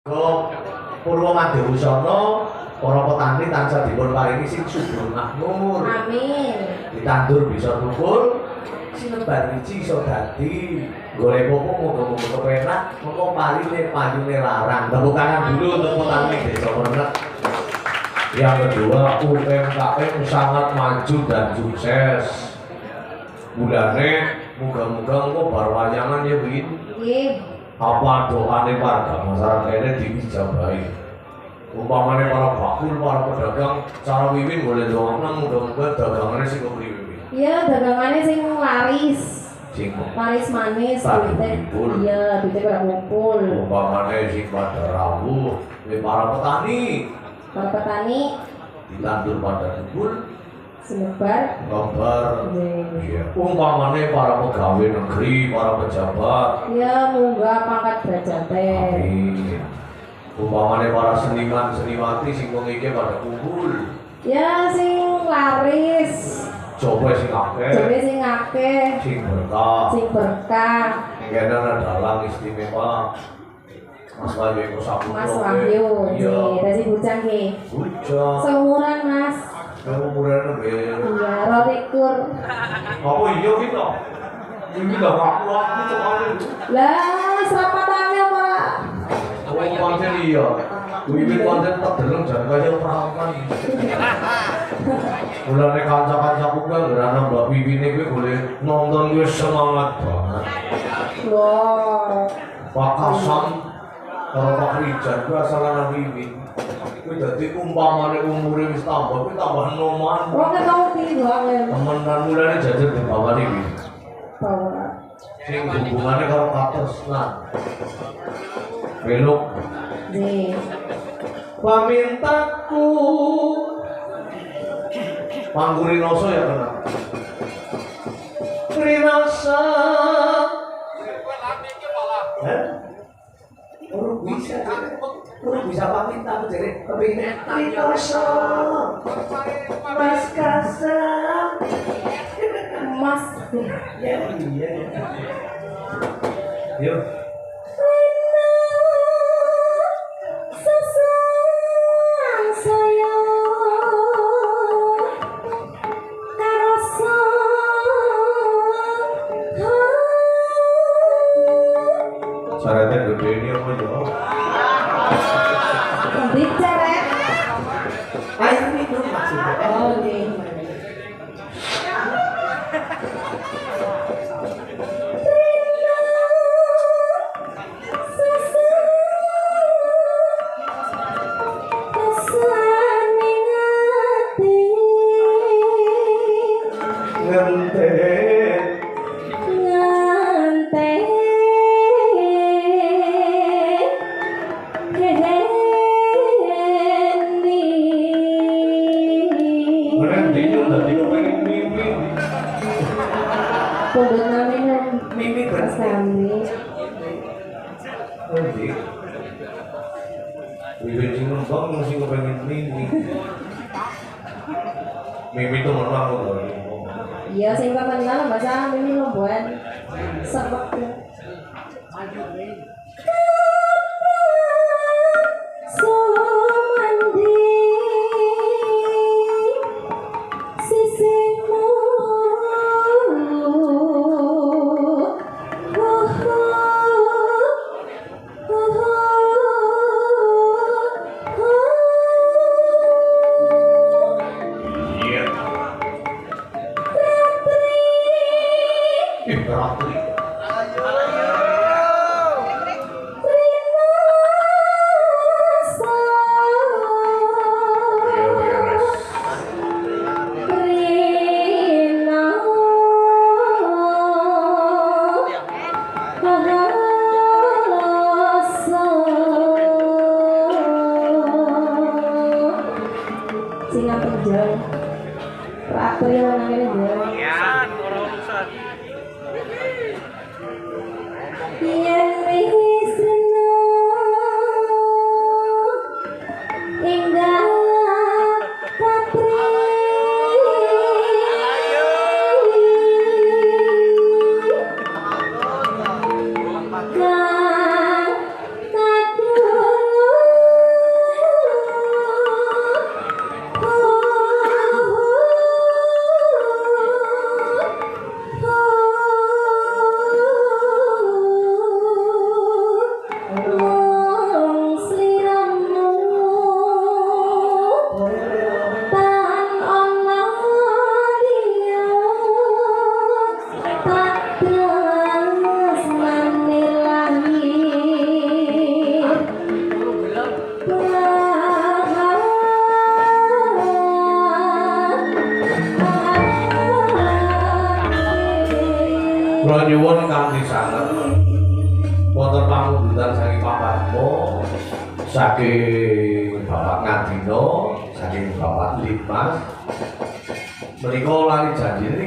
Purwomadya Wusana para petani tansah dipun paringi sing subur makmur. Amin. Ditandur bisa thukul, sinebar wiji iso dadi. Golek popo muga-muga kepenak, mengko parine payune larang. Tepuk tangan dulu untuk petani Desa Menek. Yang kedua, UMKM sangat maju dan sukses. Mulane muga-muga engko bar wayangan ya Win. Nggih. Apa doane warga masyarakat ini diijabahi. Umpamane para bakul, para pedagang, cara Wiwin boleh doang mudah-mudahan dagangannya sing kepriwe. Iya, dagangannya sing laris. Sing Laris manis, duitnya. Iya, duitnya pada kumpul. umpamane sing pada rawuh, para petani Para petani ditandur pada dukul, semebar. gambar. Nggih. Iya. Umpamane para pegawai negeri, para pejabat. Iya, munggah pangkat derajate. Amin. Umpamane para seniman seniwati sing ngene pada kumpul. Ya, sing laris. Coba sing akeh, Jadi sing akeh, sing berkah. sing berkah. Kene ana dalang istimewa. Mas Wahyu iku saputra. Mas Wahyu. Iya. Nggih, dadi bujang nggih. Bujang. Seumuran Mas. Kamu murane nggih. Iya, rolikur. Apa iya kita? Ini gak ngaku soalnya. Lah, serapatannya Pak. Oh, pancen iya. Wiwit pancen tak deleng jan kaya perawan. Mulane kanca-kancaku kuwi ngerana Mbak Wiwine kuwi boleh nonton kuwi semangat banget. Wow. Pak Kasam karo Pak Rijan kuwi asalane Wiwin. Kuwi dadi umpamane umure wis tambah kuwi tambah noman. Wong ketemu banget. Temenan mulane jajar di bawah iki. Bawa. Sing hubungannya karo katresnan. Belok Nih. pamintaku Panggurinoso ya kena Rinoso Kurang bisa paminta aku jadi Rinoso Mas Kasam Mas. Ya iya Yuk syaratnya gede ini apa ya? Bicara. Ayo minum maksudnya. Oh, nih. Pondok namanya Mimi Mas kami. Nanti Wiwin sing nembang mesti kepengen Mimi. Mimi itu menang loh. Iya, sing kemenangan bahasa ini lomboan. Sebab nyuwun kanthi sanget wonten pamundutan saking papatmu saking Bapak Ngadino saking Bapak Limas menika lali janji ini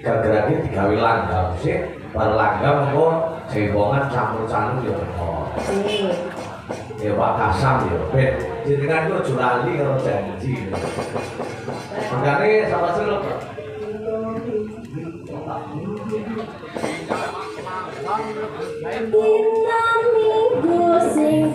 gara-gara digawe langgam sih bar langgam mengko jewongan campur-campur ya ya Pak Kasam ya ben jenengan kok aja lali karo janji makane sama seluk Dina minggu sing